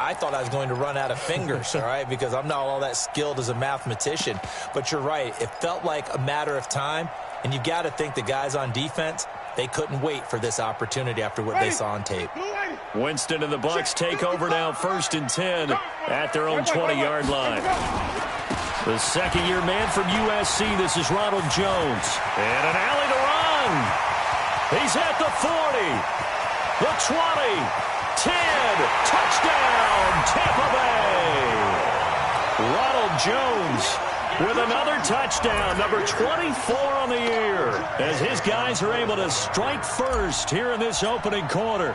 I thought I was going to run out of fingers, all right, because I'm not all that skilled as a mathematician. But you're right. It felt like a matter of time, and you've got to think the guys on defense, they couldn't wait for this opportunity after what they saw on tape. Winston and the Bucs take over now, 1st and 10 at their own 20-yard line. The second-year man from USC, this is Ronald Jones. And an alley to run. He's at the 40, the 20, 10, touchdown, Tampa Bay. Ronald Jones with another touchdown, number 24 on the year, as his guys are able to strike first here in this opening quarter.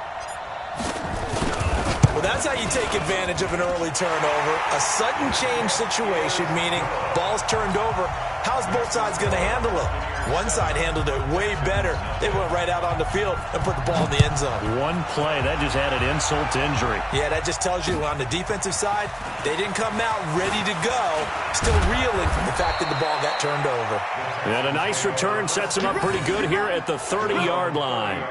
Well, that's how you take advantage of an early turnover. A sudden change situation, meaning ball's turned over. How's both sides going to handle it? One side handled it way better. They went right out on the field and put the ball in the end zone. One play, that just added insult to injury. Yeah, that just tells you on the defensive side, they didn't come out ready to go, still reeling from the fact that the ball got turned over. And a nice return sets him up pretty good here at the 30-yard line.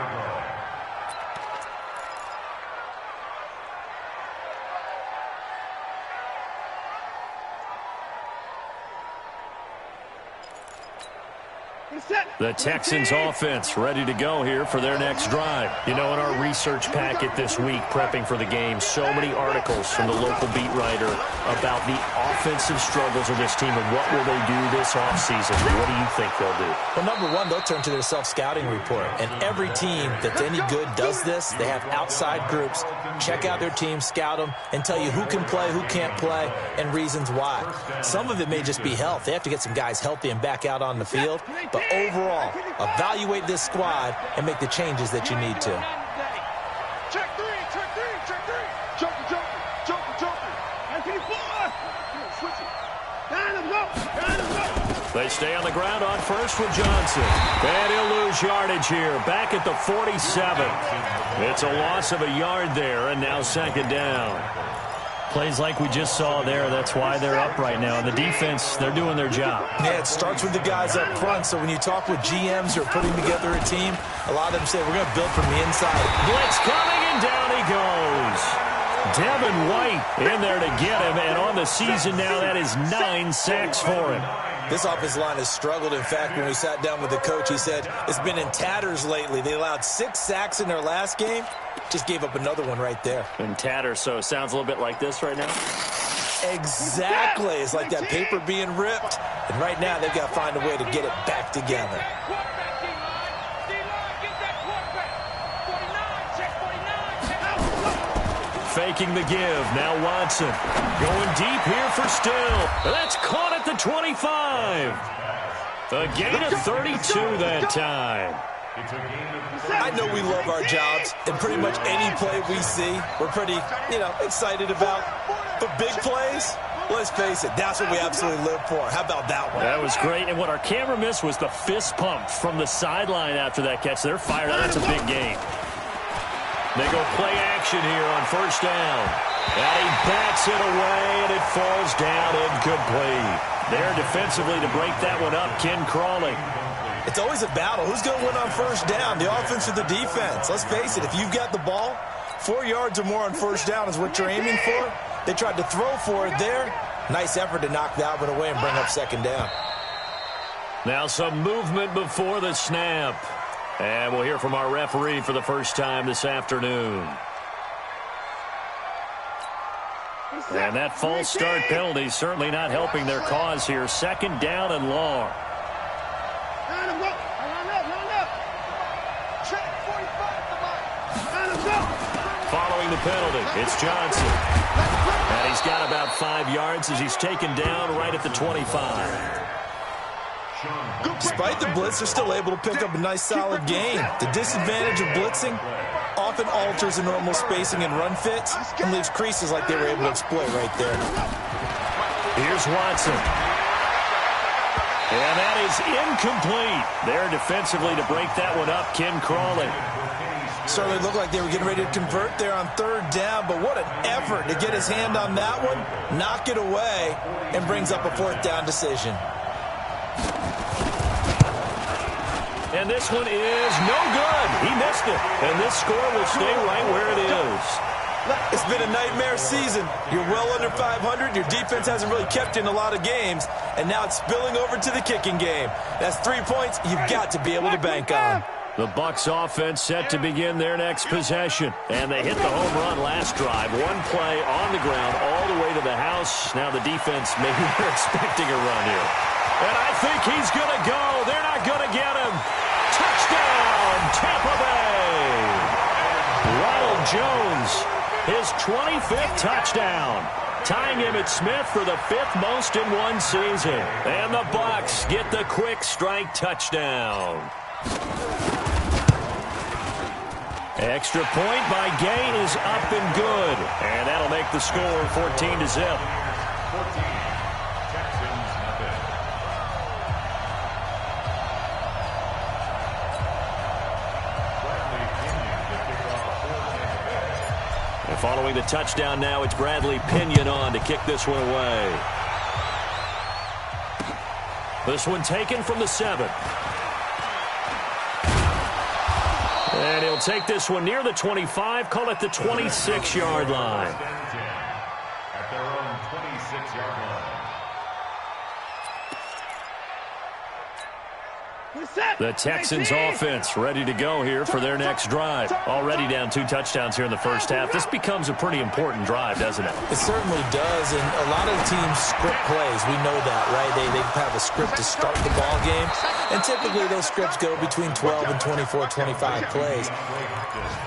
The Texans offense ready to go here for their next drive. You know, in our research packet this week, prepping for the game, so many articles from the local beat writer about the offensive struggles of this team and what will they do this offseason. What do you think they'll do? Well, number one, they'll turn to their self-scouting report. And every team that's any good does this. They have outside groups. Check out their team, scout them, and tell you who can play, who can't play, and reasons why. Some of it may just be health. They have to get some guys healthy and back out on the field. But overall, evaluate this squad and make the changes that you need to. Check three, check three, check three. Joker. And switch it. They stay on the ground on first with Johnson. And he'll lose yardage here, back at the 47. It's a loss of a yard there, and now second down. Plays like we just saw there, that's why they're up right now. And the defense, they're doing their job. Yeah, it starts with the guys up front. So when you talk with GMs who are putting together a team, a lot of them say, we're going to build from the inside. Blitz coming, and down he goes. Devin White in there to get him. And on the season now, that is 9 sacks for him. This offensive line has struggled. In fact, when we sat down with the coach, he said it's been in tatters lately. They allowed 6 sacks in their last game. Just gave up another one right there. In tatters, so it sounds a little bit like this right now. Exactly. It's like that paper being ripped. And right now, they've got to find a way to get it back together. Faking the give. Now Watson going deep here for Still. That's caught at the 25. A gain of 32 that time. I know we love our jobs, and pretty much any play we see, we're pretty, excited about. But big plays, let's face it, that's what we absolutely live for. How about that one? That was great, and what our camera missed was the fist pump from the sideline after that catch. They're fired out. That's a big gain. They go play action here on first down. And he bats it away, and it falls down incomplete. There defensively to break that one up, Ken Crawley. It's always a battle. Who's going to win on first down, the offense or the defense? Let's face it, if you've got the ball, 4 yards or more on first down is what you're aiming for. They tried to throw for it there. Nice effort to knock that one away and bring up second down. Now some movement before the snap. And we'll hear from our referee for the first time this afternoon. And that false start penalty certainly not helping their cause here. Second down and long. Following the penalty, it's Johnson. And he's got about 5 yards as he's taken down right at the 25. Despite the blitz, they're still able to pick up a nice solid gain. The disadvantage of blitzing often alters the normal spacing and run fits and leaves creases like they were able to exploit right there. Here's Watson. And that is incomplete. There defensively to break that one up, Ken Crawley. Certainly looked like they were getting ready to convert there on third down, but what an effort to get his hand on that one, knock it away, and brings up a fourth down decision. And this one is no good. He missed it. And this score will stay right where it is. It's been a nightmare season. You're well under 500. Your defense hasn't really kept you in a lot of games. And now it's spilling over to the kicking game. That's 3 points you've got to be able to bank on. The Bucs offense set to begin their next possession. And they hit the home run last drive. One play on the ground all the way to the house. Now the defense, maybe they're expecting a run here. And I think he's going to go. They're not going to get him. Touchdown, Tampa Bay. Ronald Jones, his 25th touchdown. Tying Emmitt Smith for the 5th most in one season. And the Bucs get the quick strike touchdown. Extra point by Gay is up and good. And that'll make the score 14-0. And following the touchdown now, it's Bradley Pinion on to kick this one away. This one taken from the 7. And he'll take this one near the 25, call it the 26-yard line. At their own 26-yard line. The Texans offense ready to go here for their next drive. Already down 2 touchdowns here in the first half. This becomes a pretty important drive, doesn't it? It certainly does, and a lot of teams script plays. We know that, right? They have a script to start the ball game, and typically those scripts go between 12 and 24, 25 plays.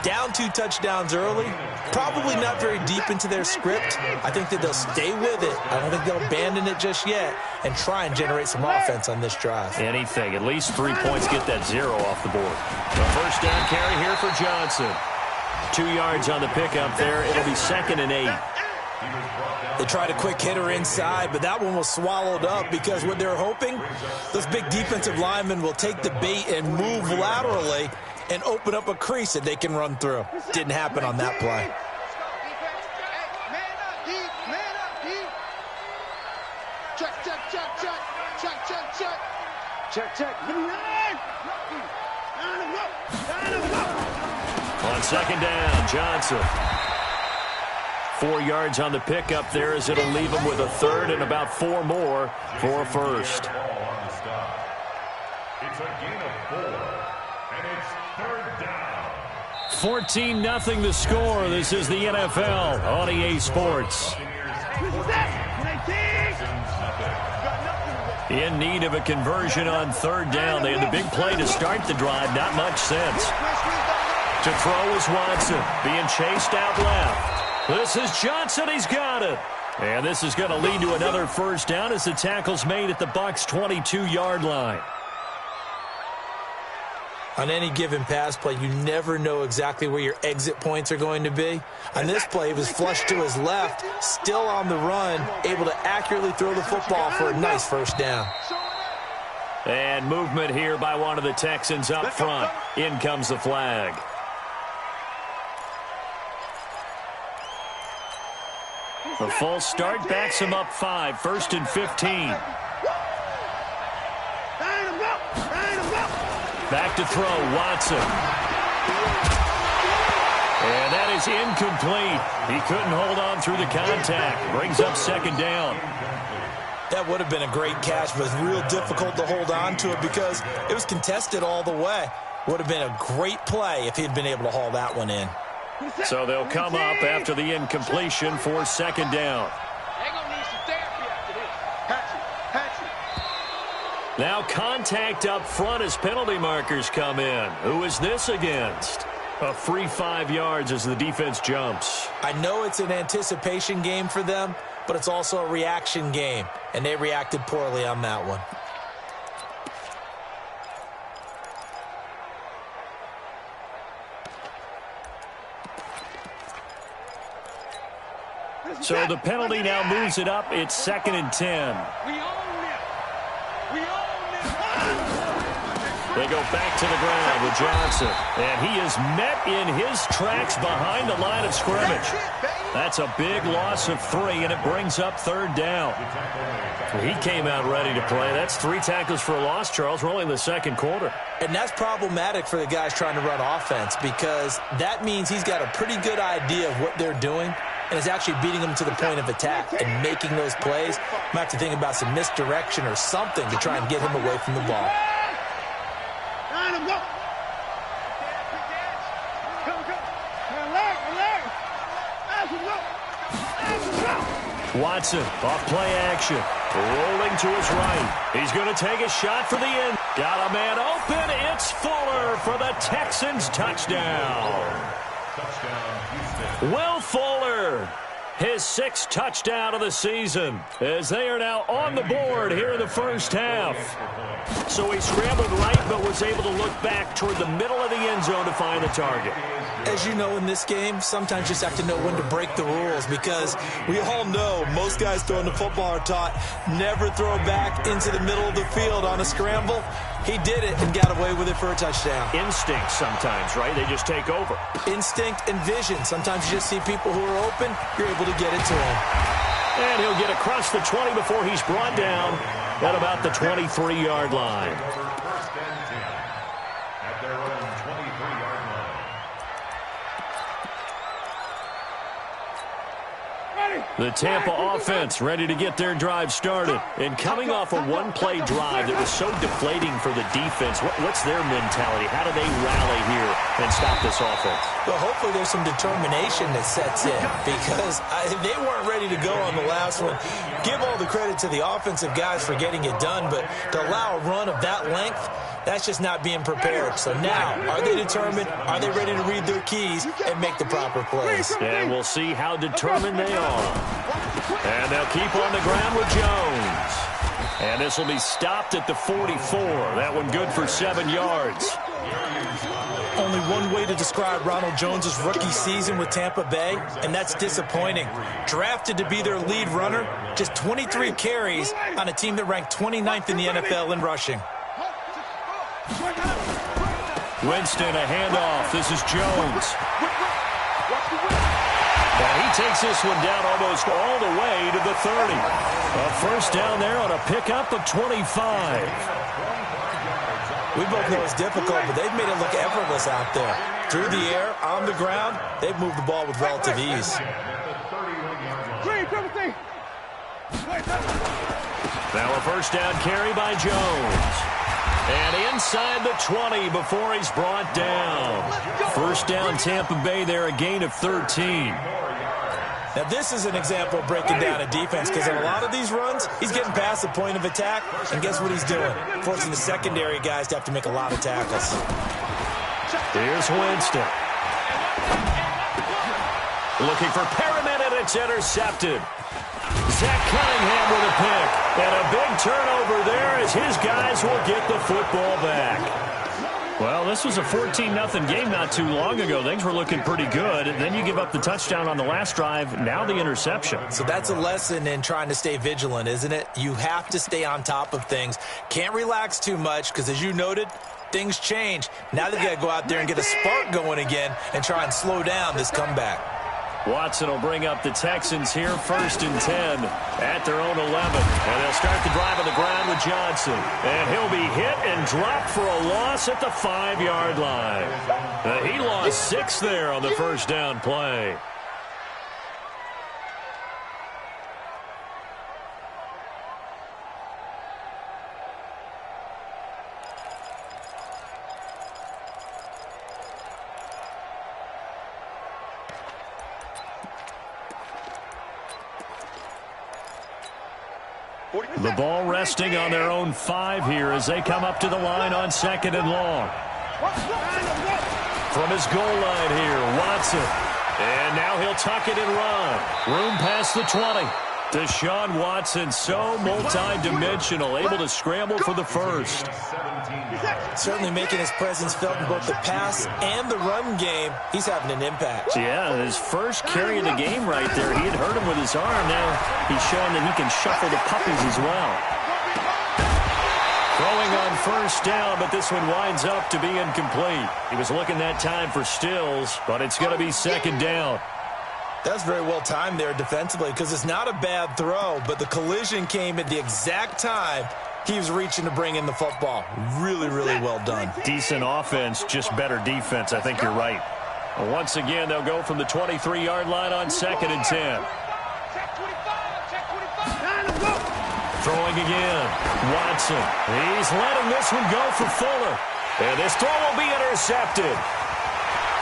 Down 2 touchdowns early, probably not very deep into their script. I think that they'll stay with it. I don't think they'll abandon it just yet and try and generate some offense on this drive. Anything, at least 3 points, get that 0 off the board. The first down carry here for Johnson. 2 yards on the pickup there. It'll be 2nd and 8. They tried a quick hitter inside, but that one was swallowed up because what they're hoping, those big defensive linemen will take the bait and move laterally and open up a crease that they can run through. Didn't happen on that play. Check. On 2nd down, Johnson. 4 yards on the pickup there as it'll leave him with a 3rd and about 4 more for a first. It's a gain of 4, and it's 3rd down. 14-0 the score. This is the NFL on EA Sports. In need of a conversion on 3rd down. They had the big play to start the drive. Not much sense. To throw is Watson. Being chased out left. This is Johnson. He's got it. And this is going to lead to another first down as the tackle's made at the Bucs' 22-yard line. On any given pass play, you never know exactly where your exit points are going to be. On this play, he was flushed to his left, still on the run, able to accurately throw the football for a nice first down. And movement here by one of the Texans up front. In comes the flag. The false start backs him up 5, 1st and 15. Back to throw, Watson. And that is incomplete. He couldn't hold on through the contact. Brings up 2nd down. That would have been a great catch, but it's real difficult to hold on to it because it was contested all the way. Would have been a great play if he'd been able to haul that one in. So they'll come up after the incompletion for 2nd down. They're going to need some therapy after this. Patch it. Now contact up front as penalty markers come in. Who is this against? A free 5 yards as the defense jumps. I know it's an anticipation game for them, but it's also a reaction game, and they reacted poorly on that one. So the penalty now moves it up. It's 2nd and 10. They go back to the ground with Johnson. And he is met in his tracks behind the line of scrimmage. That's a big loss of 3, and it brings up 3rd down. He came out ready to play. That's 3 tackles for a loss, Charles. We're only in the 2nd quarter. And that's problematic for the guys trying to run offense because that means he's got a pretty good idea of what they're doing and is actually beating them to the point of attack and making those plays. Might have to think about some misdirection or something to try and get him away from the ball. Watson off play action. Rolling to his right. He's going to take a shot for the end. Got a man open. It's Fuller for the Texans touchdown. Will Fuller, his 6th touchdown of the season, as they are now on the board here in the first half. So he scrambled right but was able to look back toward the middle of the end zone to find the target. As you know, in this game, sometimes you just have to know when to break the rules because we all know most guys throwing the football are taught never throw back into the middle of the field on a scramble. He did it and got away with it for a touchdown. Instinct sometimes, right? They just take over. Instinct and vision. Sometimes you just see people who are open, you're able to get it to them. And he'll get across the 20 before he's brought down at about the 23-yard line. First and 10 at their own 23-yard line. The Tampa offense ready to get their drive started. And coming off a one-play drive that was so deflating for the defense, what's their mentality? How do they rally here and stop this offense? Well, hopefully there's some determination that sets in because they weren't ready to go on the last one. Give all the credit to the offensive guys for getting it done, but to allow a run of that length, that's just not being prepared. So now, are they determined? Are they ready to read their keys and make the proper plays? And we'll see how determined they are. And they'll keep on the ground with Jones. And this will be stopped at the 44. That one good for 7 yards. Only one way to describe Ronald Jones' rookie season with Tampa Bay, and that's disappointing. Drafted to be their lead runner, just 23 carries on a team that ranked 29th in the NFL in rushing. Winston, a handoff. This is Jones. And he takes this one down almost all the way to the 30. A first down there on a pickup of 25. We both know it's difficult, but they've made it look effortless out there. Through the air, on the ground, they've moved the ball with relative ease. Now a first down carry by Jones. And inside the 20 before he's brought down. First down Tampa Bay there, a gain of 13. Now this is an example of breaking down a defense because in a lot of these runs, he's getting past the point of attack, and guess what he's doing? Forcing the secondary guys to have to make a lot of tackles. Here's Winston. Looking for Perriman, and it's intercepted. Zach Cunningham with a pick. And a big turnover there as his guys will get the football back. Well, this was a 14-0 game not too long ago. Things were looking pretty good. And then you give up the touchdown on the last drive. Now the interception. So that's a lesson in trying to stay vigilant, isn't it? You have to stay on top of things. Can't relax too much because, as you noted, things change. Now they've got to go out there and get a spark going again and try and slow down this comeback. Watson will bring up the Texans here, 1st and 10 at their own 11. And they'll start the drive on the ground with Johnson. And he'll be hit and dropped for a loss at the 5-yard line. He lost 6 there on the first down play. The ball resting on their own 5 here as they come up to the line on 2nd and long. From his goal line here, Watson. And now he'll tuck it and run. Room past the 20. Deshaun Watson, so multi-dimensional, able to scramble for the first. Certainly making his presence felt in both the pass and the run game. He's having an impact. Yeah, his first carry of the game right there. He had hurt him with his arm. Now he's showing that he can shuffle the puppies as well. Throwing on first down, but this one winds up to be incomplete. He was looking that time for Stills, but it's going to be 2nd down. That's very well timed there defensively because it's not a bad throw, but the collision came at the exact time he was reaching to bring in the football. Really, really well done. Decent offense, just better defense. I think you're right. Once again, they'll go from the 23-yard line on 2nd and 10. Throwing again. Watson. He's letting this one go for Fuller. And this throw will be intercepted.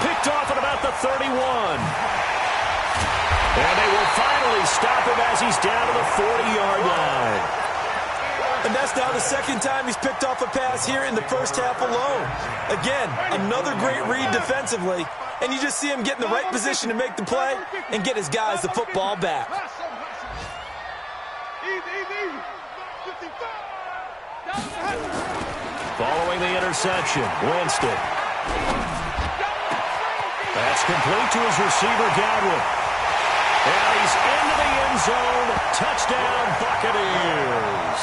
Picked off at about the 31. And they will finally stop him as he's down to the 40-yard line. And that's now the second time he's picked off a pass here in the first half alone. Again, another great read defensively. And you just see him get in the right position to make the play and get his guys the football back. Following the interception, Winston. That's complete to his receiver, Godwin. And he's into the end zone. Touchdown, Buccaneers.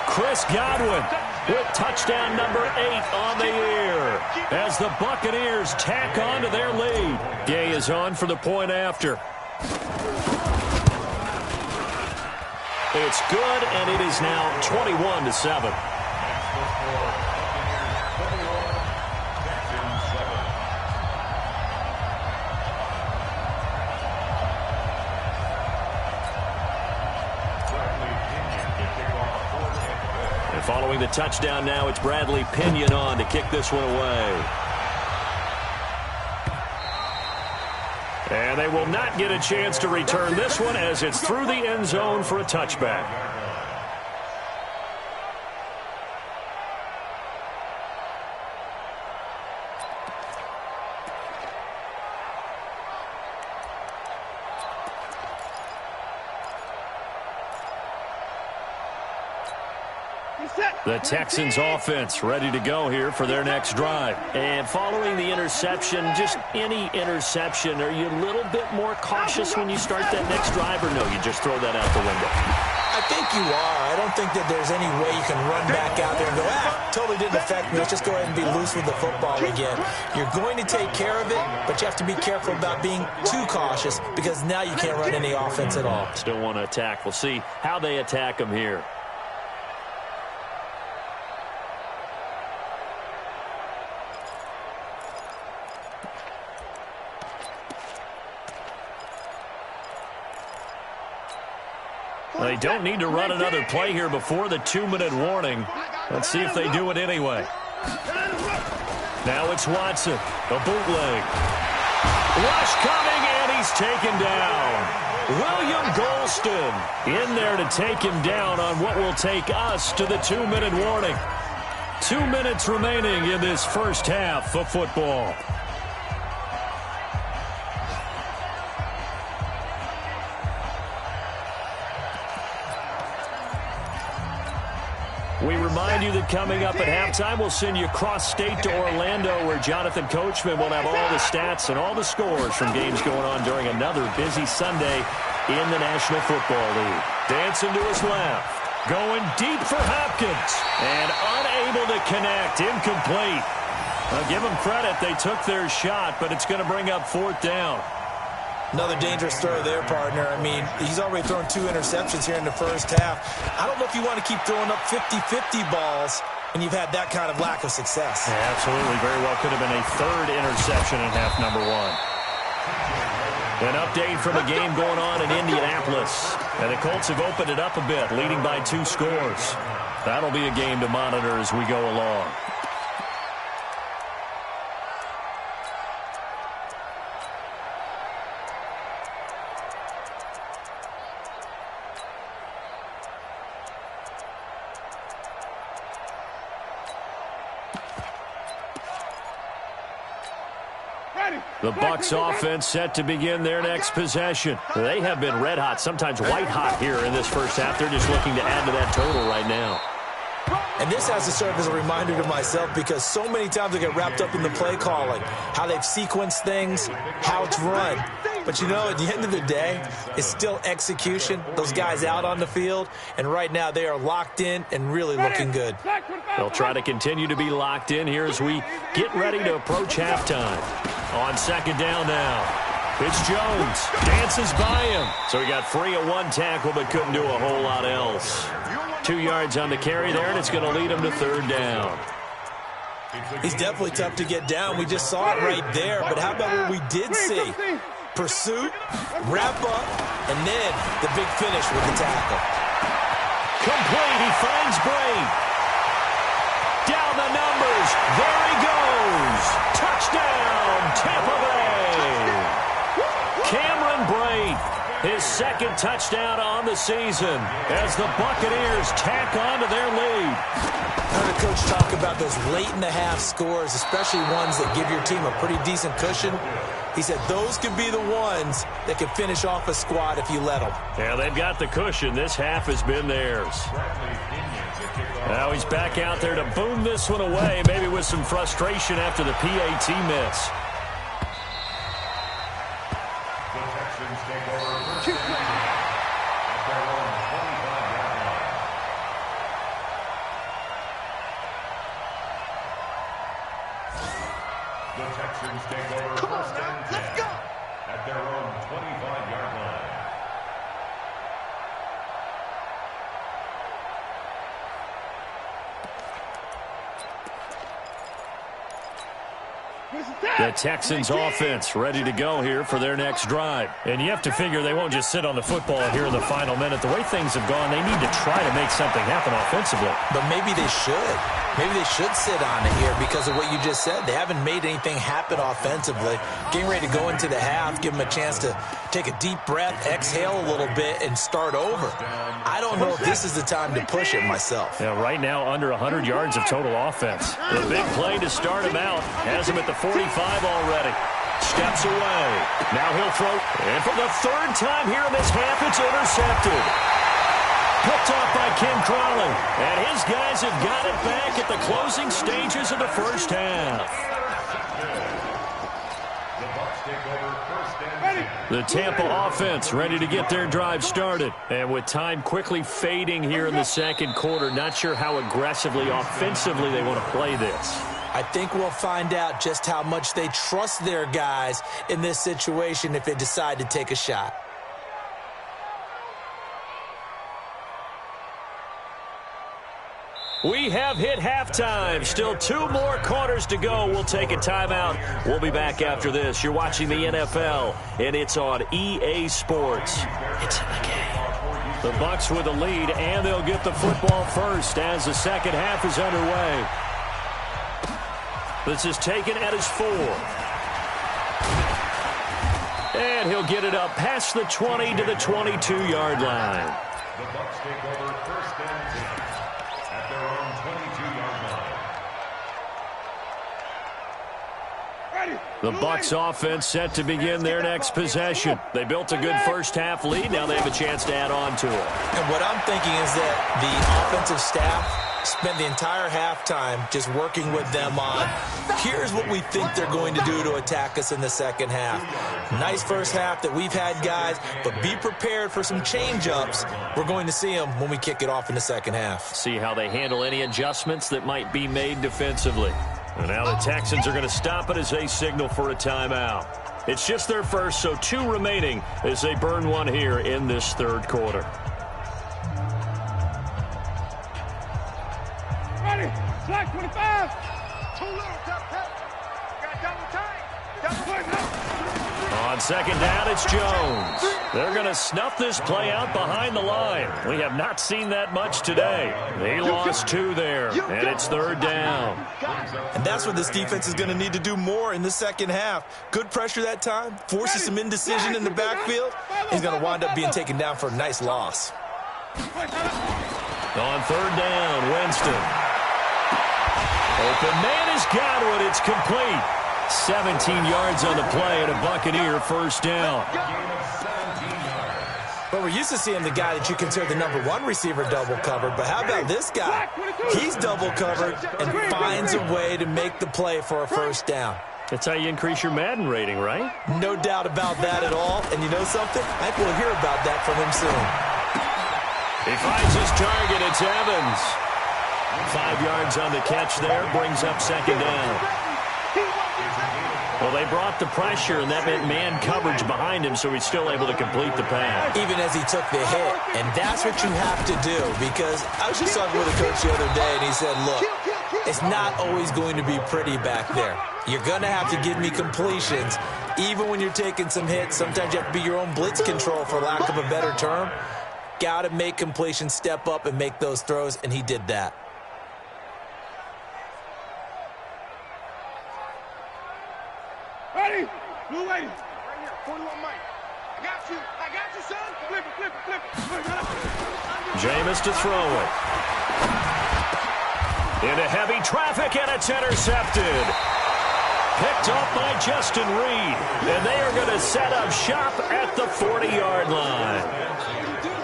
Chris Godwin with touchdown number 8 on the year as the Buccaneers tack on to their lead. Gay is on for the point after. It's good, and it is now 21-7. Following the touchdown now, it's Bradley Pinion on to kick this one away. And they will not get a chance to return this one as it's through the end zone for a touchback. The Texans offense ready to go here for their next drive. And following the interception, just any interception, are you a little bit more cautious when you start that next drive, or no, you just throw that out the window? I think you are. I don't think that there's any way you can run back out there and go, totally didn't affect me. Let's just go ahead and be loose with the football again. You're going to take care of it, but you have to be careful about being too cautious because now you can't run any offense at all. Still want to attack. We'll see how they attack them here. They don't need to run another play here before the 2-minute warning. Let's see if they do it anyway. Now it's Watson, a bootleg. Rush coming, and he's taken down. William Golston in there to take him down on what will take us to the 2-minute warning. 2 minutes remaining in this first half of football. We remind you that coming up at halftime, we'll send you cross-state to Orlando, where Jonathan Coachman will have all the stats and all the scores from games going on during another busy Sunday in the National Football League. Dancing to his left, going deep for Hopkins, and unable to connect, incomplete. I'll give them credit, they took their shot, but it's going to bring up 4th down. Another dangerous throw there, partner. I mean, he's already thrown 2 interceptions here in the first half. I don't know if you want to keep throwing up 50-50 balls when you've had that kind of lack of success. Yeah, absolutely. Very well could have been a 3rd interception in half number 1. An update from a game going on in Indianapolis. And the Colts have opened it up a bit, leading by 2 scores. That'll be a game to monitor as we go along. The Bucs offense set to begin their next possession. They have been red hot, sometimes white hot here in this first half. They're just looking to add to that total right now. And this has to serve as a reminder to myself because so many times I get wrapped up in the play calling, how they've sequenced things, how it's run. But, you know, at the end of the day, it's still execution. Those guys out on the field, and right now they are locked in and really looking good. They'll try to continue to be locked in here as we get ready to approach halftime. On 2nd down now. It's Jones. Dances by him. So he got free of one tackle but couldn't do a whole lot else. 2 yards on the carry there, and it's going to lead him to third down. He's definitely tough to get down. We just saw it right there. But how about what we did see? Pursuit, wrap up, and then the big finish with the tackle. Complete. He finds Bray. Down the numbers. There he goes. Touchdown, Tampa Bay. Cameron Bray, his second touchdown on the season as the Buccaneers tack on to their lead. I heard a coach talk about those late-in-the-half scores, especially ones that give your team a pretty decent cushion. He said those could be the ones that could finish off a squad if you let them. Yeah, they've got the cushion. This half has been theirs. Now he's back out there to boom this one away, maybe with some frustration after the PAT miss. The Texans take over first and 10 at their own 25-yard line. The Texans offense ready to go here for their next drive. And you have to figure they won't just sit on the football here in the final minute. The way things have gone, they need to try to make something happen offensively. But maybe they should. Maybe they should sit on it here because of what you just said. They haven't made anything happen offensively. Getting ready to go into the half, give them a chance to take a deep breath, exhale a little bit, and start over. I don't know if this is the time to push it myself. Yeah, right now under 100 yards of total offense. The big play to start him out. Has him at the 45 already. Steps away. Now he'll throw. And for the third time here in this half, it's intercepted. Picked off by Ken Crawley. And his guys have got it back at the closing stages of the first half. The Tampa offense ready to get their drive started. And with time quickly fading here in the second quarter, not sure how aggressively, offensively they want to play this. I think we'll find out just how much they trust their guys in this situation if they decide to take a shot. We have hit halftime. Still 2 more quarters to go. We'll take a timeout. We'll be back after this. You're watching the NFL, and it's on EA Sports. It's in the game. The Bucs with the lead, and they'll get the football first as the second half is underway. This is taken at his 4. And he'll get it up past the 20 to the 22-yard line. The Bucs take over first and 10 at their own 22-yard line. The Bucs offense set to begin their next possession. They built a good first-half lead. Now they have a chance to add on to it. And what I'm thinking is that the offensive staff spent the entire halftime just working with them on, here's what we think they're going to do to attack us in the second half. Nice first half that we've had, guys, but be prepared for some change-ups. We're going to see them when we kick it off in the second half. See how they handle any adjustments that might be made defensively. And now the Texans are going to stop it as they signal for a timeout. It's just their first, so 2 remaining as they burn one here in this third quarter. Ready, slack 25. Too little, tap. Got double time. On second down, it's Jones. They're going to snuff this play out behind the line. We have not seen that much today. They lost 2 there, and it's third down. And that's what this defense is going to need to do more in the second half. Good pressure that time, forces some indecision in the backfield. He's going to wind up being taken down for a nice loss. On third down, Winston. Open man has got one. It's complete. 17 yards on the play and a Buccaneer first down. Well, we're used to seeing the guy that you consider the number 1 receiver double covered, but how about this guy? He's double covered and finds a way to make the play for a first down. That's how you increase your Madden rating, right? No doubt about that at all. And you know something? I think we'll hear about that from him soon. He finds his target. It's Evans. 5 yards on the catch there. Brings up second down. Well, they brought the pressure, and that meant man coverage behind him, so he's still able to complete the pass. Even as he took the hit, and that's what you have to do, because I was just talking with a coach the other day, and he said, look, it's not always going to be pretty back there. You're going to have to give me completions. Even when you're taking some hits, sometimes you have to be your own blitz control, for lack of a better term. Got to make completions, step up, and make those throws, and he did that. Ready? Blue lady. Right here. 41 Mike. I got you, son. Flip it. Jameis to throw it. Into heavy traffic, and it's intercepted. Picked off by Justin Reed. And they are going to set up shop at the 40-yard line.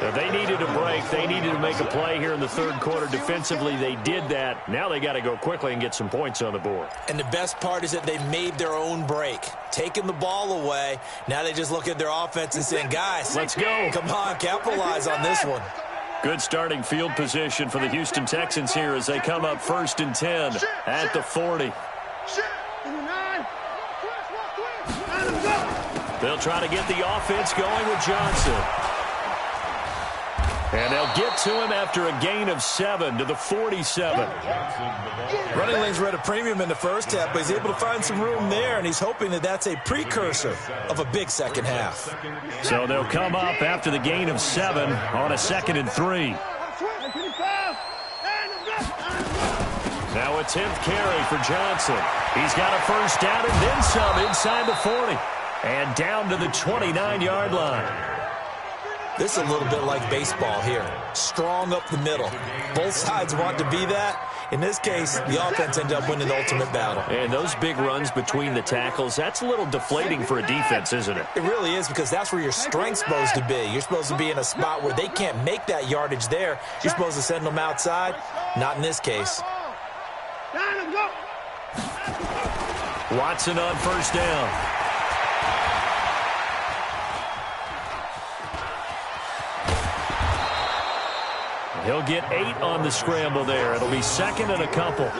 If they needed a break, they needed to make a play here in the third quarter. Defensively, they did that. Now they got to go quickly and get some points on the board. And the best part is that they made their own break, taking the ball away. Now they just look at their offense and saying, guys, let's go. Come on, capitalize on this one. Good starting field position for the Houston Texans here as they come up 1st and 10 at the 40. They'll try to get the offense going with Johnson. And they'll get to him after a gain of 7 to the 47. Running lanes were at a premium in the first half, but he's able to find some room there, and he's hoping that that's a precursor of a big second half. So they'll come up after the gain of 7 on a 2nd and 3. Now a 10th carry for Johnson. He's got a first down and then some inside the 40. And down to the 29-yard line. This is a little bit like baseball here. Strong up the middle. Both sides want to be that. In this case, the offense ended up winning the ultimate battle. And those big runs between the tackles, that's a little deflating for a defense, isn't it? It really is, because that's where your strength's supposed to be. You're supposed to be in a spot where they can't make that yardage there. You're supposed to send them outside. Not in this case. Watson on first down. He'll get 8 on the scramble there. It'll be 2nd and a couple.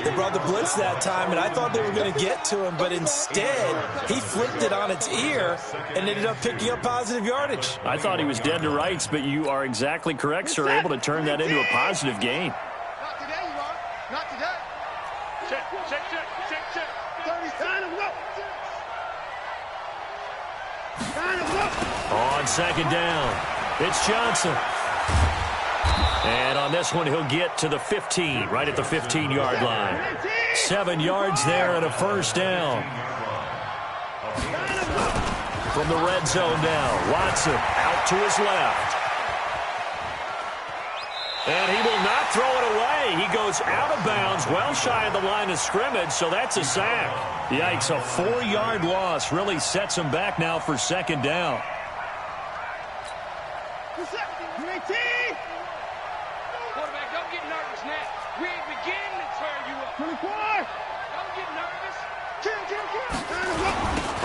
They brought the blitz that time, and I thought they were going to get to him, but instead, he flipped it on its ear and ended up picking up positive yardage. I thought he was dead to rights, but you are exactly correct, sir. Able to turn that into a positive gain. Not today, you are. Not today. Check. 30 sign him up. On 2nd down, it's Johnson. And on this one, he'll get to the 15, right at the 15-yard line. 7 yards there and a first down. From the red zone now, Watson out to his left. And he will not throw it away. He goes out of bounds, well shy of the line of scrimmage, so that's a sack. Yikes, a 4-yard loss really sets him back now for 2nd down. Quarterback, don't get nervous now. We ain't beginning to tear you up. 24. Don't get nervous. Kill.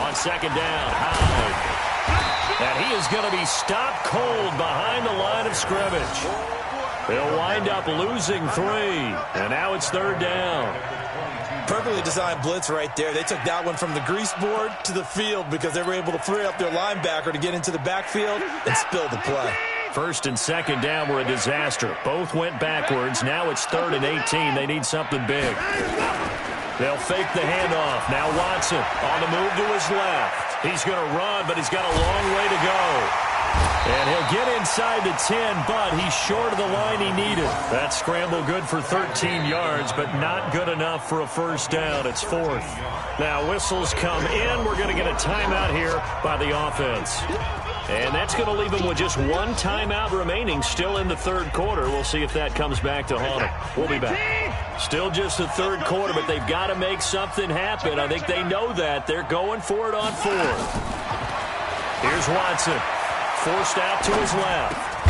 On 2nd down, Hyde. And he is going to be stopped cold behind the line of scrimmage. They'll wind up losing 3. And now it's 3rd down. Perfectly designed blitz right there. They took that one from the grease board to the field because they were able to free up their linebacker to get into the backfield and spill the play. 1st and 2nd down were a disaster. Both went backwards. Now it's 3rd and 18. They need something big. They'll fake the handoff. Now Watson on the move to his left. He's going to run, but he's got a long way to go. And he'll get inside the 10, but he's short of the line he needed. That scramble good for 13 yards, but not good enough for a first down. It's 4th. Now whistles come in. We're going to get a timeout here by the offense. And that's going to leave them with just 1 timeout remaining still in the third quarter. We'll see if that comes back to haunt them. We'll be back. Still just the third quarter, but they've got to make something happen. I think they know that. They're going for it on 4th. Here's Watson. Forced out to his left.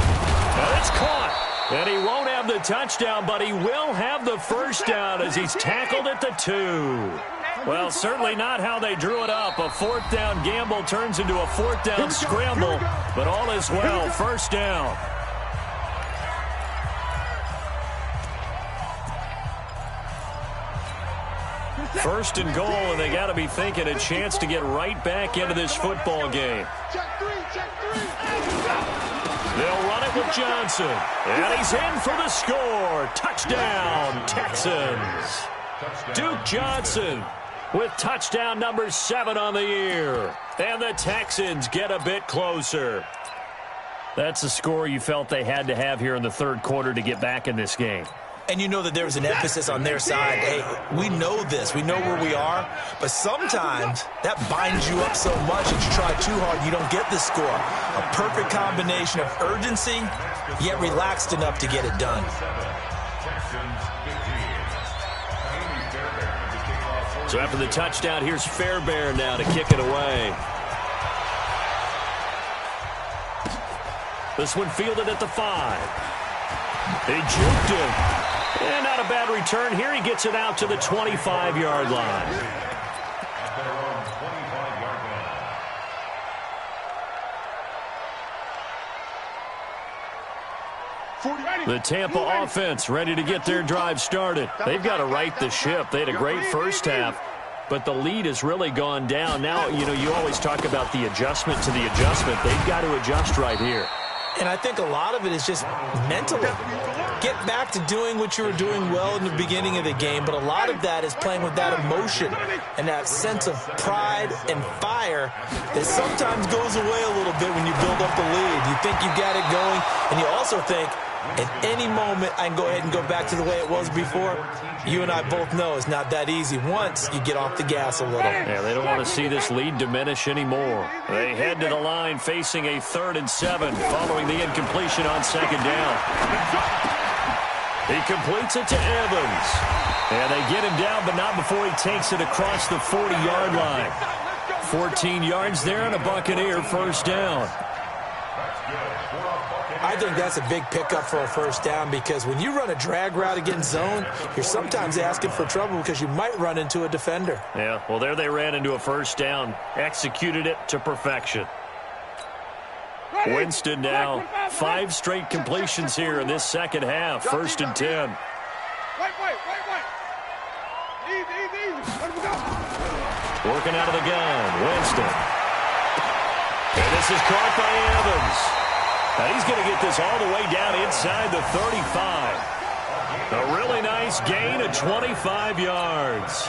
And it's caught. And he won't have the touchdown, but he will have the first down as he's tackled at the 2. Well, certainly not how they drew it up. A 4th down gamble turns into a 4th down scramble, but all is well. First down. First and goal, and they got to be thinking a chance to get right back into this football game. They'll run it with Johnson, and he's in for the score. Touchdown, Texans. Duke Johnson with touchdown number 7 on the year. And the Texans get a bit closer. That's a score you felt they had to have here in the third quarter to get back in this game. And you know that there was an emphasis on their side. Hey, we know this. We know where we are. But sometimes that binds you up so much that you try too hard, you don't get the score. A perfect combination of urgency, yet relaxed enough to get it done. So after the touchdown, here's Fairbairn now to kick it away. This one fielded at the 5. He juked him. And not a bad return here. He gets it out to the 25-yard line. The Tampa offense ready to get their drive started. They've got to right the ship. They had a great first half, but the lead has really gone down. Now, you always talk about the adjustment to the adjustment. They've got to adjust right here. And I think a lot of it is just mentally. Get back to doing what you were doing well in the beginning of the game, but a lot of that is playing with that emotion and that sense of pride and fire that sometimes goes away a little bit when you build up the lead. You think you got it going, and you also think, at any moment, I can go ahead and go back to the way it was before. You and I both know it's not that easy once you get off the gas a little. Yeah, they don't want to see this lead diminish anymore. They head to the line facing a 3rd and 7 following the incompletion on 2nd down. He completes it to Evans. And they get him down, but not before he takes it across the 40-yard line. 14 yards there and a Buccaneer first down. I think that's a big pickup for a first down because when you run a drag route against zone, you're sometimes asking for trouble because you might run into a defender. Yeah, well, there they ran into a first down. Executed it to perfection. Winston now, 5 straight completions here in this second half. 1st and 10. Wait. Easy. Let him go. Working out of the gun, Winston. And this is caught by Evans. Now he's going to get this all the way down inside the 35. A really nice gain of 25 yards.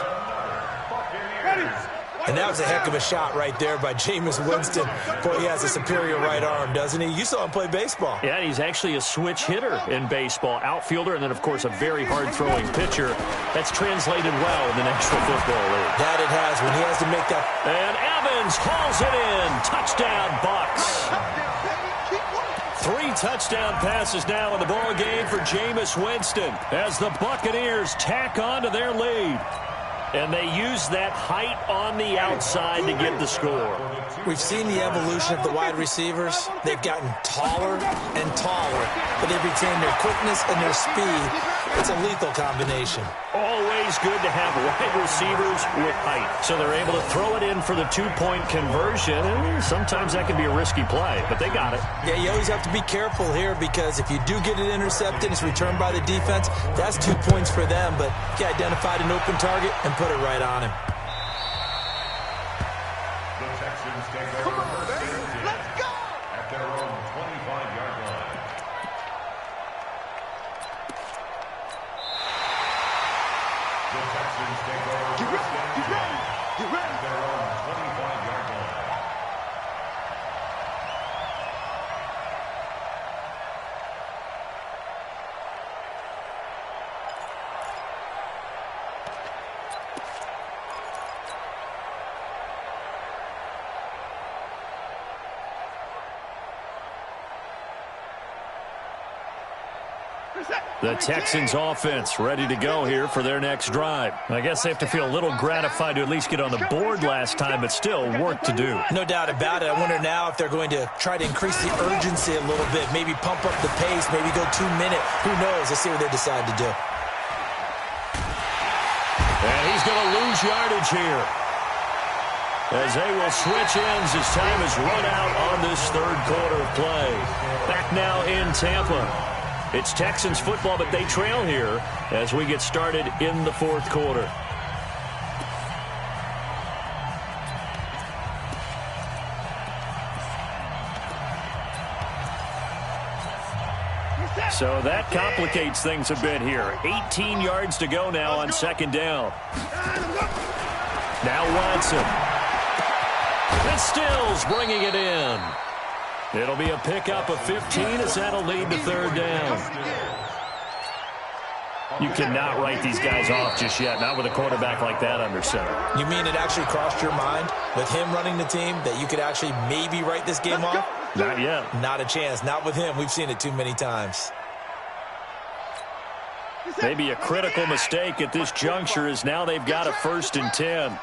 And that was a heck of a shot right there by Jameis Winston. Boy, he has a superior right arm, doesn't he? You saw him play baseball. Yeah, he's actually a switch hitter in baseball. Outfielder, and then, of course, a very hard-throwing pitcher. That's translated well in the National Football League. That it has when he has to make that. And Evans hauls it in. Touchdown, Bucs. 3 touchdown passes now in the ball game for Jameis Winston as the Buccaneers tack on to their lead. And they use that height on the outside to get the score. We've seen the evolution of the wide receivers. They've gotten taller and taller, but they've retained their quickness and their speed. It's a lethal combination. Always good to have wide receivers with height. So they're able to throw it in for the 2-point conversion. And sometimes that can be a risky play, but they got it. Yeah, you always have to be careful here because if you do get it intercepted, it's returned by the defense. That's 2 points for them, but he identified an open target and put it right on him. The Texans take over first and 10 at their own 25-yard line. The Texans take over first and 10 at their own 25-yard line. The Texans offense ready to go here for their next drive. I guess they have to feel a little gratified to at least get on the board last time, but still work to do. No doubt about it. I wonder now if they're going to try to increase the urgency a little bit, maybe pump up the pace, maybe go 2 minute. Who knows? Let's see what they decide to do. And he's going to lose yardage here, as they will switch ends as time is run out on this third quarter of play. Back now in Tampa. It's Texans football, but they trail here as we get started in the fourth quarter. So that complicates things a bit here. 18 yards to go now on second down. Now Watson. And Stills bringing it in. It'll be a pickup of 15 as that'll lead to third down. You cannot write these guys off just yet, not with a quarterback like that under center. You mean it actually crossed your mind with him running the team that you could actually maybe write this game off? Not yet. Not a chance. Not with him. We've seen it too many times. Maybe a critical mistake at this juncture is now they've got a 1st and 10.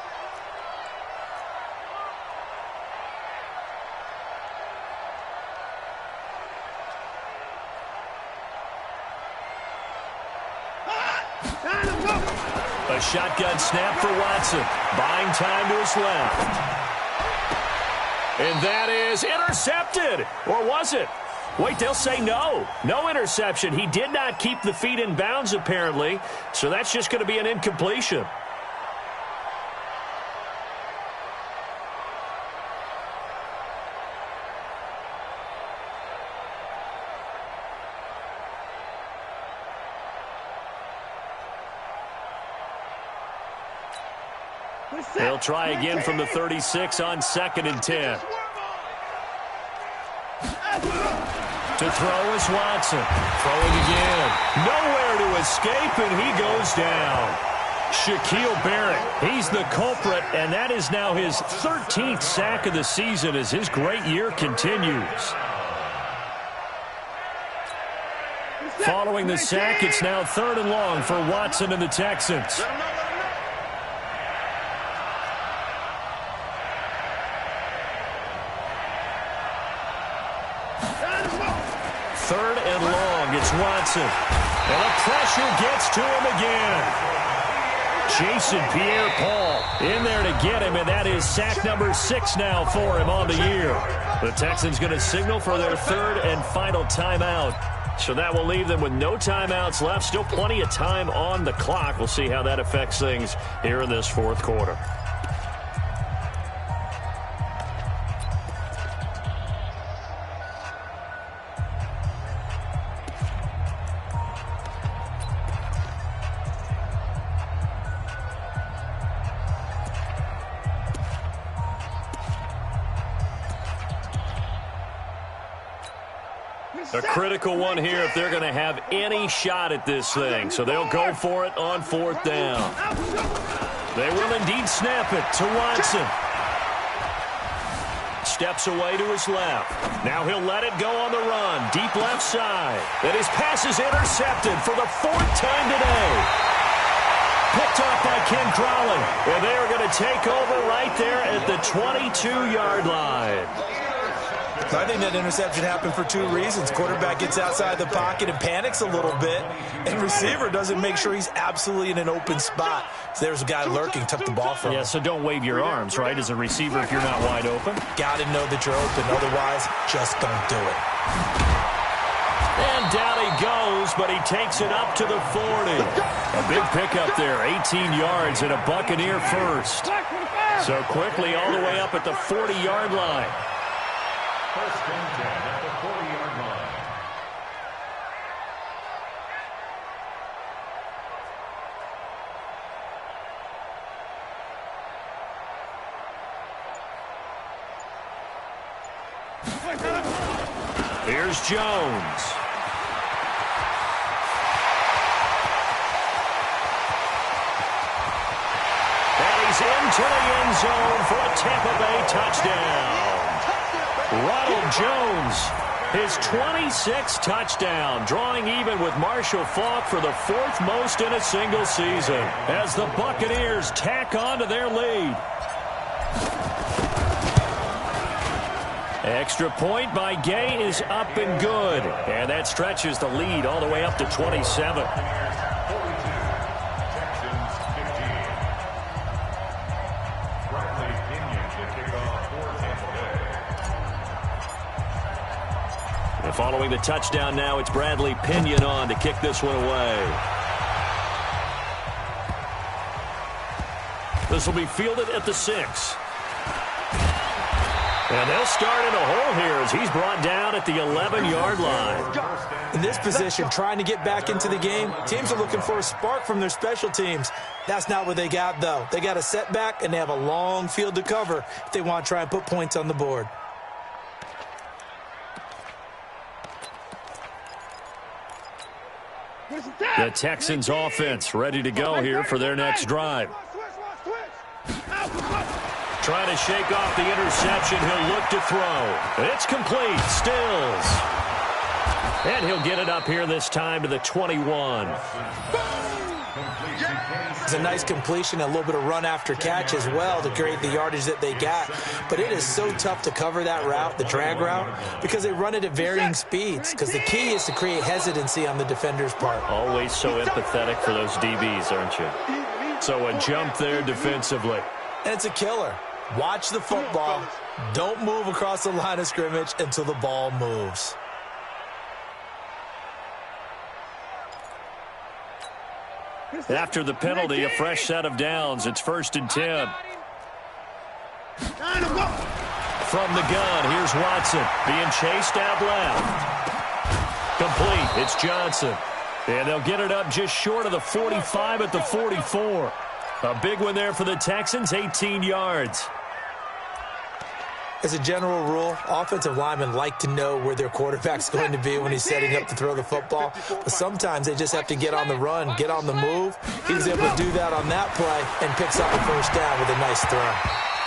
A shotgun snap for Watson. Buying time to his left. And that is intercepted. Or was it? Wait, they'll say no. No interception. He did not keep the feet in bounds, apparently. So that's just going to be an incompletion. They'll try again from the 36 on 2nd and 10. To throw is Watson. Throwing again. Nowhere to escape, and he goes down. Shaquille Barrett, he's the culprit, and that is now his 13th sack of the season as his great year continues. Following the sack, it's now 3rd and long for Watson and the Texans. Third and long, it's Watson. And the pressure gets to him again. Jason Pierre-Paul in there to get him, and that is sack number 6 now for him on the year. The Texans going to signal for their 3rd and final timeout. So that will leave them with no timeouts left. Still plenty of time on the clock. We'll see how that affects things here in this 4th quarter. A critical one here if they're going to have any shot at this thing. So they'll go for it on 4th down. They will indeed snap it to Watson. Steps away to his left. Now he'll let it go on the run. Deep left side. And his pass is intercepted for the 4th time today. Picked off by Ken Crowley. And they are going to take over right there at the 22-yard line. I think that interception happened for 2 reasons. Quarterback gets outside the pocket and panics a little bit, and receiver doesn't make sure he's absolutely in an open spot. So there's a guy lurking, took the ball from him. Yeah, so don't wave your arms, right, as a receiver if you're not wide open. Got to know that you're open. Otherwise, just don't do it. And down he goes, but he takes it up to the 40. A big pickup there, 18 yards and a Buccaneer first. So quickly all the way up at the 40-yard line. 1st and 10 at the 40-yard line. Here's Jones. And he's into the end zone for a Tampa Bay touchdown. Ronald Jones, his 26th touchdown, drawing even with Marshall Faulk for the 4th most in a single season as the Buccaneers tack on to their lead. Extra point by Gay is up and good, and that stretches the lead all the way up to 27. Following the touchdown now, it's Bradley Pinion on to kick this one away. This will be fielded at the 6. And they'll start in a hole here as he's brought down at the 11-yard line. In this position, trying to get back into the game, teams are looking for a spark from their special teams. That's not what they got, though. They got a setback, and they have a long field to cover if they want to try and put points on the board. The Texans offense ready to go here for their next drive. Trying to shake off the interception. He'll look to throw. It's complete. Stills. And he'll get it up here this time to the 21. It's a nice completion, a little bit of run after catch as well to create the yardage that they got. But it is so tough to cover that route, the drag route, because they run it at varying speeds. Because the key is to create hesitancy on the defender's part. Always so empathetic for those DBs, aren't you? So a jump there defensively. And it's a killer. Watch the football. Don't move across the line of scrimmage until the ball moves. After the penalty, a fresh set of downs. It's 1st and 10. From the gun, here's Watson. Being chased out left. Complete. It's Johnson. And they'll get it up just short of the 45 at the 44. A big one there for the Texans, 18 yards. As a general rule, offensive linemen like to know where their quarterback's going to be when he's setting up to throw the football. But sometimes they just have to get on the run, get on the move. He was able to do that on that play and picks up a first down with a nice throw.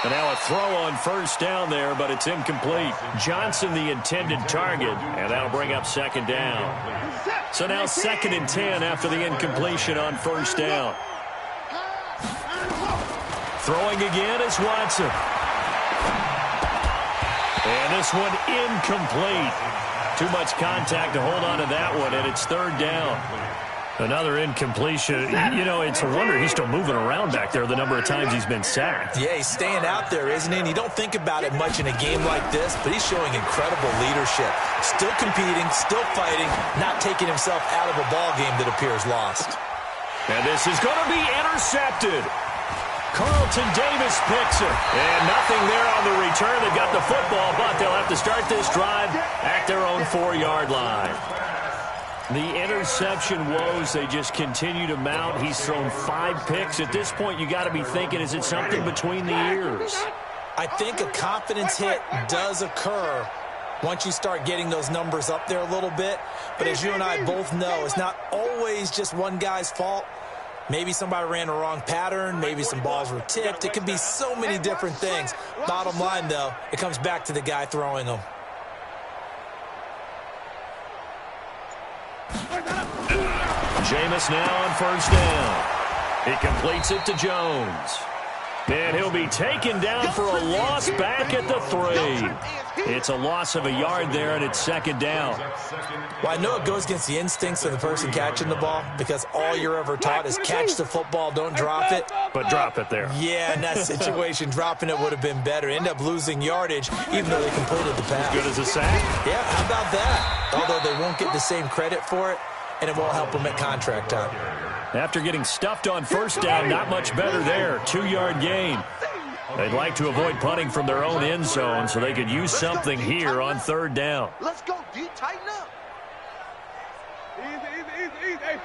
And now a throw on first down there, but it's incomplete. Johnson the intended target, and that'll bring up 2nd down. So now 2nd and 10 after the incompletion on first down. Throwing again is Watson. And this one incomplete. Too much contact to hold on to that one, and it's 3rd down. Another incompletion. You know, it's a wonder he's still moving around back there the number of times he's been sacked. Yeah, he's staying out there, isn't he? And you don't think about it much in a game like this, but he's showing incredible leadership. Still competing, still fighting, not taking himself out of a ball game that appears lost. And this is going to be intercepted. Carlton Davis picks it. And nothing there on the return. They got the football, but they'll have to start this drive at their own 4-yard line. The interception woes, they just continue to mount. He's thrown 5 picks. At this point, you got to be thinking, is it something between the ears? I think a confidence hit does occur once you start getting those numbers up there a little bit. But as you and I both know, it's not always just one guy's fault. Maybe somebody ran the wrong pattern. Maybe some balls were tipped. It could be so many different things. Bottom line, though, it comes back to the guy throwing them. Jameis now on first down. He completes it to Jones. And he'll be taken down for a loss back at the 3. It's a loss of a yard there, and it's 2nd down. Well, I know it goes against the instincts of the person catching the ball because all you're ever taught is catch the football, don't drop it. But drop it there. Yeah, in that situation, dropping it would have been better. End up losing yardage, even though they completed the pass. Good as a sack? Yeah, how about that? Although they won't get the same credit for it, and it won't help them at contract time. After getting stuffed on first down, not much better there. 2-yard gain. They'd like to avoid punting from their own end zone so they could use something here on 3rd down. Let's go, D. Tighten up. Easy.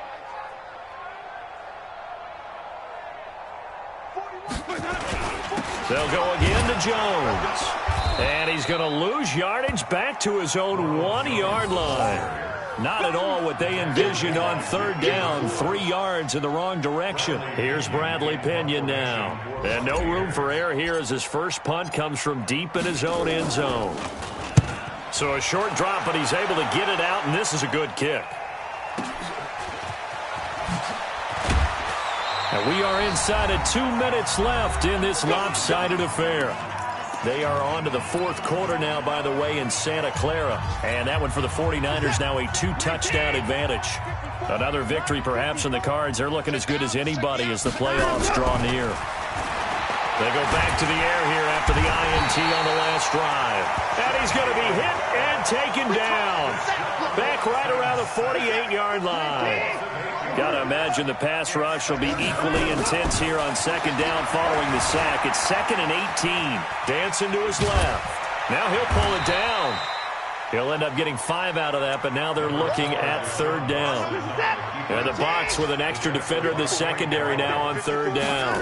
They'll go again to Jones. And he's going to lose yardage back to his own 1-yard line. Not at all what they envisioned on 3rd down. 3 yards in the wrong direction. Here's Bradley Pinion now. And no room for error here as his first punt comes from deep in his own end zone. So a short drop, but he's able to get it out, and this is a good kick. And we are inside of 2 minutes left in this lopsided affair. They are on to the 4th quarter now, by the way, in Santa Clara. And that one for the 49ers now a 2-touchdown advantage. Another victory perhaps in the cards. They're looking as good as anybody as the playoffs draw near. They go back to the air here after the INT on the last drive. And he's going to be hit and taken down. Back right around the 48-yard line. Got to imagine the pass rush will be equally intense here on 2nd down following the sack. It's 2nd and 18. Dancing to his left. Now he'll pull it down. He'll end up getting 5 out of that, but now they're looking at 3rd down. And the Bucs with an extra defender in the secondary now on 3rd down.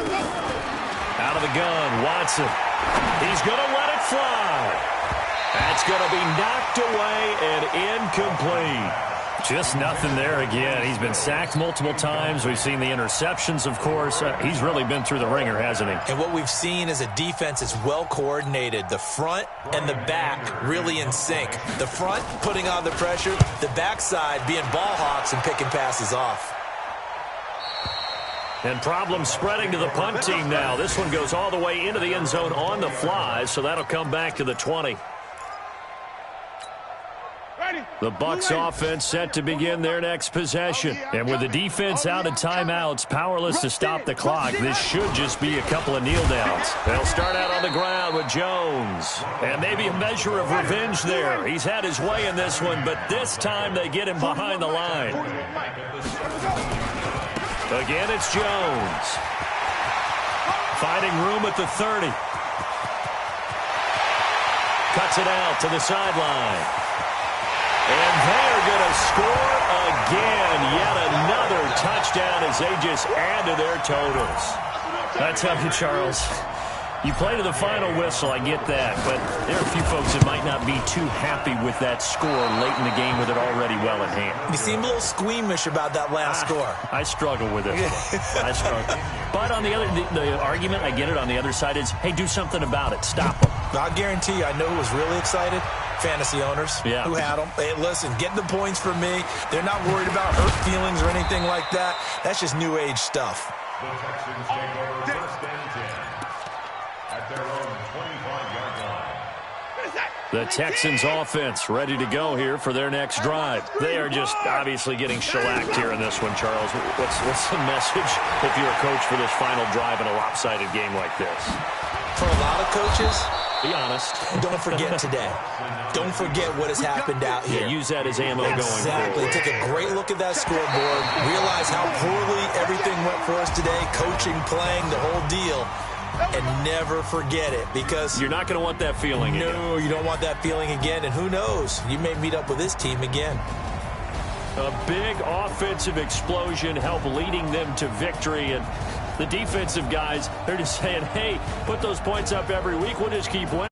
Out of the gun, Watson. He's going to let it fly. That's going to be knocked away and incomplete. Just nothing there again. He's been sacked multiple times. We've seen the interceptions, of course. He's really been through the ringer, hasn't he? And what we've seen is a defense that's well coordinated. The front and the back really in sync. The front putting on the pressure, the backside being ball hawks and picking passes off. And problems spreading to the punt team now. This one goes all the way into the end zone on the fly, so that'll come back to the 20. The Bucs offense set to begin their next possession. And with the defense out of timeouts, powerless to stop the clock, this should just be a couple of kneel downs. They'll start out on the ground with Jones. And maybe a measure of revenge there. He's had his way in this one, but this time they get him behind the line. Again, it's Jones. Finding room at the 30. Cuts it out to the sideline. And they're going to score again. Yet another touchdown as they just add to their totals. I tell you, Charles, you play to the final whistle, I get that. But there are a few folks that might not be too happy with that score late in the game with it already well in hand. You seem a little squeamish about that last score. I struggle with it. I struggle. But on the argument, I get it, on the other side is, hey, do something about it. Stop them. I guarantee you, I know who was really excited. Fantasy owners who had them. Hey, listen, get the points from me. They're not worried about hurt feelings or anything like that. That's just new age stuff. The Texans take over 1st and 10 at their own 25-yard line. The Texans offense ready to go here for their next drive. They are just obviously getting shellacked here in this one, Charles. What's the message if you're a coach for this final drive in a lopsided game like this? For a lot of coaches, be honest. Don't forget today. Don't forget what has happened out here. Yeah, use that as ammo going forward. Exactly. Take a great look at that scoreboard. Realize how poorly everything went for us today. Coaching, playing, the whole deal. And never forget it, because you're not going to want that feeling again. No, you don't want that feeling again. And who knows? You may meet up with this team again. A big offensive explosion helped leading them to victory. And the defensive guys, they're just saying, hey, put those points up every week. We'll just keep winning.